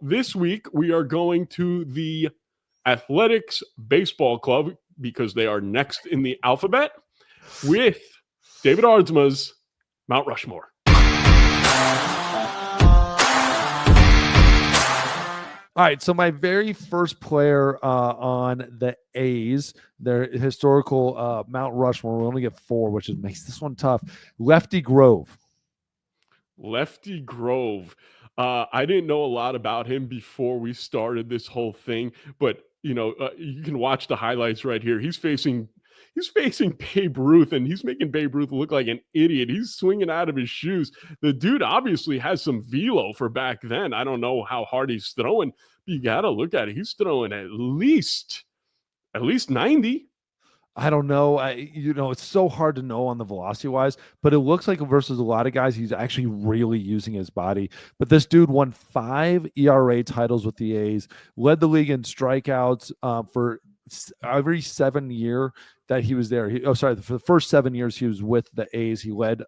This week, we are going to the Athletics Baseball Club because they are next in the alphabet with David Aardsma's Mount Rushmore. All right, so my very first player on the A's, their historical Mount Rushmore, we only get 4, which makes this one tough. Lefty Grove. Lefty Grove. I didn't know a lot about him before we started this whole thing, but you can watch the highlights right here. He's facing Babe Ruth, and he's making Babe Ruth look like an idiot. He's swinging out of his shoes. The dude obviously has some velo for back then. I don't know how hard he's throwing, but you got to look at it. He's throwing at least 90. I don't know. It's so hard to know on the velocity wise, but it looks like versus a lot of guys, he's actually really using his body. But this dude won 5 ERA titles with the A's, led the league in strikeouts for every 7 year that he was there. For the first 7 years he was with the A's, he led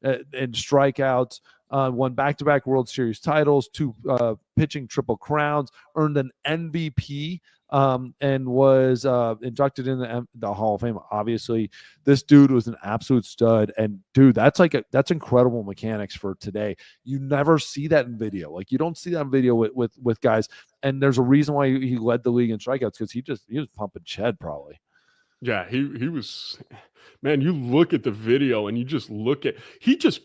in strikeouts, won back-to-back World Series titles, 2 pitching triple crowns, earned an MVP, and was inducted in the Hall of Fame. Obviously, this dude was an absolute stud, and dude, that's incredible mechanics for today. You never see that in video. Like, you don't see that in video with guys, and there's a reason why he led the league in strikeouts, because he was pumping Ched probably. Yeah, he was, man, you look at the video and he just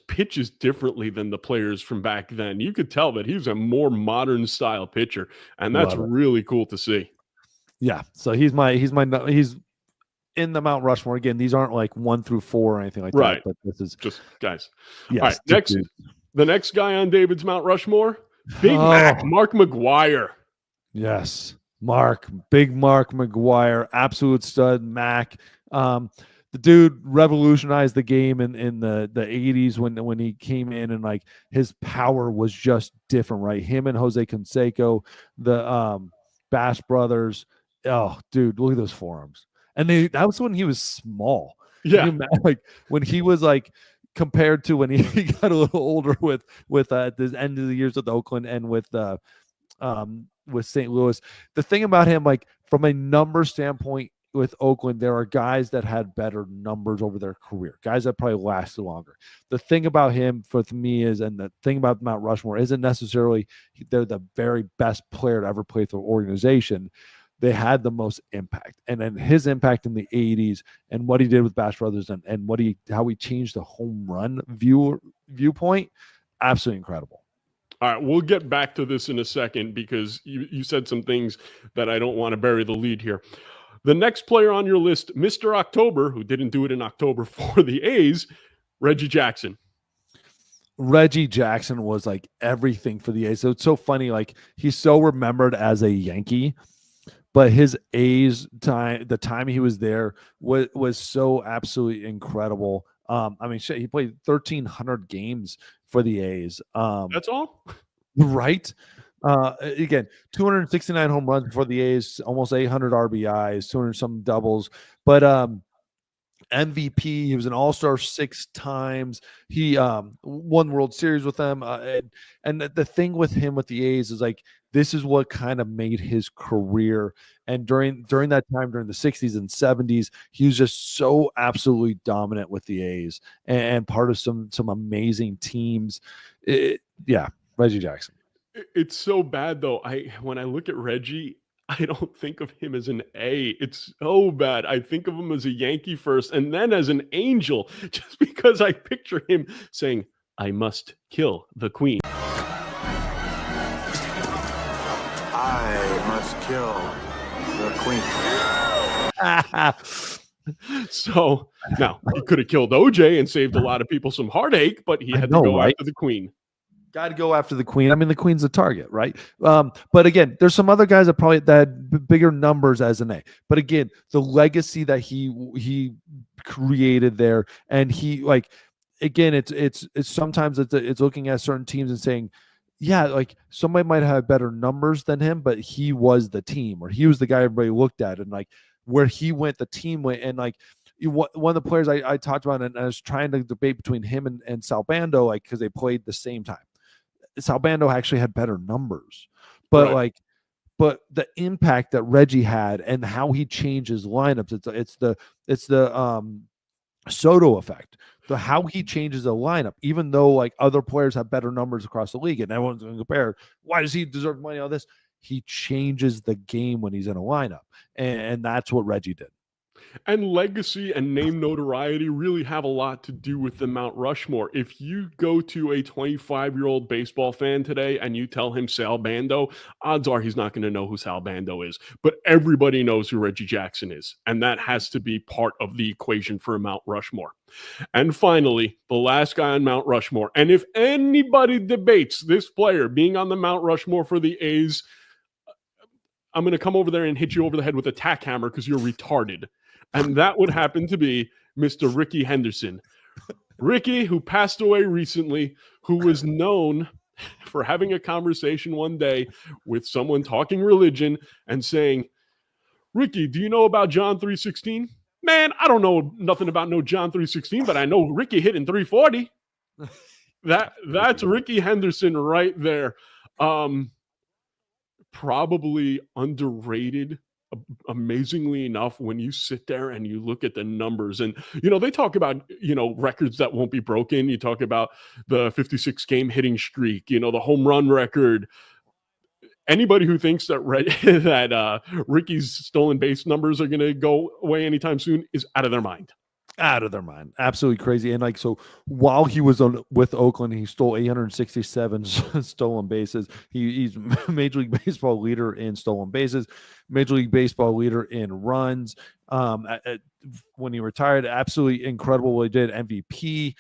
pitches differently than the players from back then. You could tell that he's a more modern style pitcher, and that's really cool to see. Yeah, so he's in the Mount Rushmore. Again, these aren't like 1 through 4 or anything like that, but this is just guys. Yes, all right, the next guy on David's Mount Rushmore, Mark McGwire. Yes. Big Mark McGwire, absolute stud. Mac, the dude revolutionized the game in the 80s when he came in, and like his power was just different, right? Him and Jose Canseco, the Bash brothers. Oh, dude, look at those forearms. And that was when he was small. Yeah, like when he was like compared to when he got a little older with the end of the years with Oakland and with St. Louis. The thing about him, like from a number standpoint with Oakland, there are guys that had better numbers over their career, guys that probably lasted longer. The thing about him for me is, and the thing about Mount Rushmore isn't necessarily they're the very best player to ever play for the organization. They had the most impact, and then his impact in the 80s and what he did with Bash Brothers and how he changed the home run viewpoint, absolutely incredible. All right, we'll get back to this in a second because you said some things that I don't want to bury the lead here. The next player on your list, Mr. October, who didn't do it in October for the A's, Reggie Jackson. Reggie Jackson was like everything for the A's. So it's so funny. Like, he's so remembered as a Yankee, but his A's time, the time he was there was so absolutely incredible. I mean, he played 1,300 games for the A's. That's all? Right? Again, 269 home runs for the A's, almost 800 RBIs, 200 some doubles. But MVP, he was an all-star 6 times. He won World Series with them. And the thing with him with the A's is like, this is what kind of made his career. And during that time, during the 60s and 70s, he was just so absolutely dominant with the A's and part of some amazing teams. Reggie Jackson. It's so bad, though. When I look at Reggie, I don't think of him as an A. It's so bad. I think of him as a Yankee first and then as an Angel, just because I picture him saying, "I must kill the Queen. I must kill the Queen." So now he could have killed OJ and saved a lot of people some heartache, but he had to go after the Queen. Got to go after the Queen. I mean, the Queen's the target, right? But again, there's some other guys that probably had bigger numbers as an A. But again, the legacy that he created there, and he like, again, it's sometimes it's looking at certain teams and saying, yeah, like somebody might have better numbers than him, but he was the team, or he was the guy everybody looked at, and like where he went, the team went, and like. One of the players I talked about, and I was trying to debate between him and Salbando, like, because they played the same time. Salbando actually had better numbers, but Right. but the impact that Reggie had and how he changes lineups, it's the Soto effect. The how he changes a lineup, even though like other players have better numbers across the league, and everyone's going to compare. Why does he deserve money? All this, he changes the game when he's in a lineup, and that's what Reggie did. And legacy and name notoriety really have a lot to do with the Mount Rushmore. If you go to a 25-year-old baseball fan today and you tell him Sal Bando, odds are he's not going to know who Sal Bando is. But everybody knows who Reggie Jackson is. And that has to be part of the equation for a Mount Rushmore. And finally, the last guy on Mount Rushmore. And if anybody debates this player being on the Mount Rushmore for the A's, I'm going to come over there and hit you over the head with a tack hammer because you're retarded. And that would happen to be Mr. Ricky Henderson. Ricky, who passed away recently, who was known for having a conversation one day with someone talking religion and saying, Ricky, do you know about John 3:16? Man, I don't know nothing about no John 3:16, but I know Ricky hitting 340. That's Ricky Henderson right there. Probably underrated, amazingly enough, when you sit there and you look at the numbers. And they talk about records that won't be broken. You talk about the 56 game hitting streak, the home run record. Anybody who thinks that that Ricky's stolen base numbers are going to go away anytime soon is out of their mind. Out of their mind. Absolutely crazy. And like, so while he was with Oakland, he stole 867 stolen bases. He's Major League Baseball leader in stolen bases, Major League Baseball leader in runs. When he retired, absolutely incredible what he did. MVP.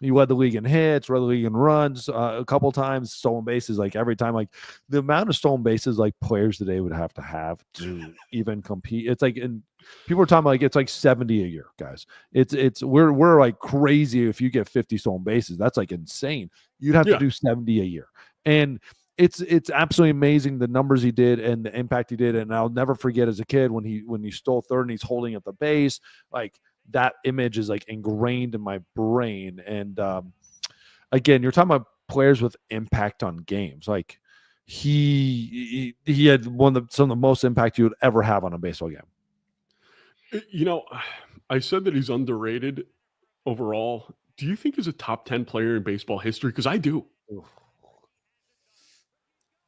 He led the league in hits, led the league in runs a couple times, stolen bases, like every time. Like the amount of stolen bases like players today would have to even compete. It's like, and people are talking like it's like 70 a year, guys. We're like crazy if you get 50 stolen bases. That's like insane. You'd have to do 70 a year. And it's absolutely amazing the numbers he did and the impact he did. And I'll never forget as a kid when he stole third and he's holding at the base, like that image is like ingrained in my brain. And again, you're talking about players with impact on games. Like he had some of the most impact you would ever have on a baseball game. I said that he's underrated overall. Do you think he's a top 10 player in baseball history? Because I do.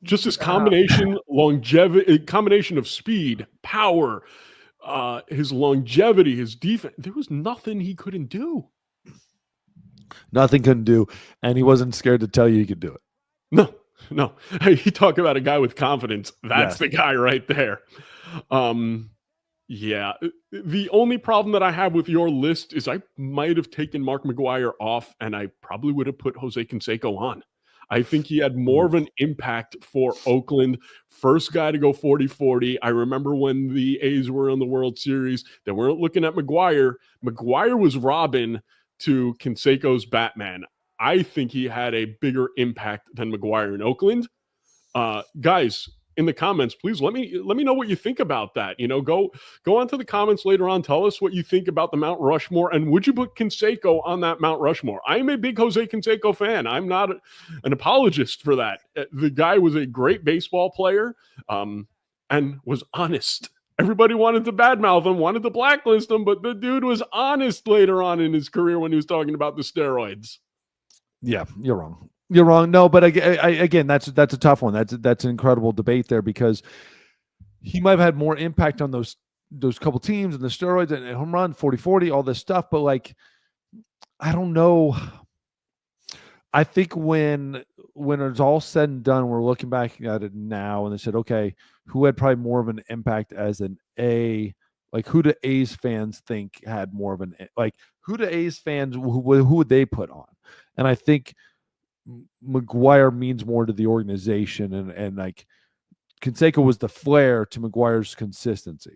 Just this combination, longevity, combination of speed, power, his longevity, his defense. There was nothing he couldn't do. Nothing couldn't do, and he wasn't scared to tell you he could do it. No. Hey, you talk about a guy with confidence. That's the guy right there. Yeah. The only problem that I have with your list is I might have taken Mark McGwire off, and I probably would have put Jose Canseco on. I think he had more of an impact for Oakland. First guy to go 40-40. I remember when the A's were in the World Series, they weren't looking at McGwire. McGwire was Robin to Canseco's Batman. I think he had a bigger impact than McGwire in Oakland. Guys, in the comments, please let me know what you think about that. Go onto the comments later on. Tell us what you think about the Mount Rushmore, and would you put Canseco on that Mount Rushmore? I am a big Jose Canseco fan. I'm not an apologist for that. The guy was a great baseball player, and was honest. Everybody wanted to badmouth him, wanted to blacklist him, but the dude was honest later on in his career when he was talking about the steroids. Yeah, you're wrong. You're wrong. No, but again, that's a tough one. That's an incredible debate there, because he might have had more impact on those couple teams and the steroids and home run 40-40, all this stuff. But like, I don't know. I think when it's all said and done, we're looking back at it now, and they said, okay, who had probably more of an impact as an A? Like, who do A's fans think had more of an, like, who do A's fans, who would they put on? And I think McGwire means more to the organization, and like Canseco was the flair to McGwire's consistency.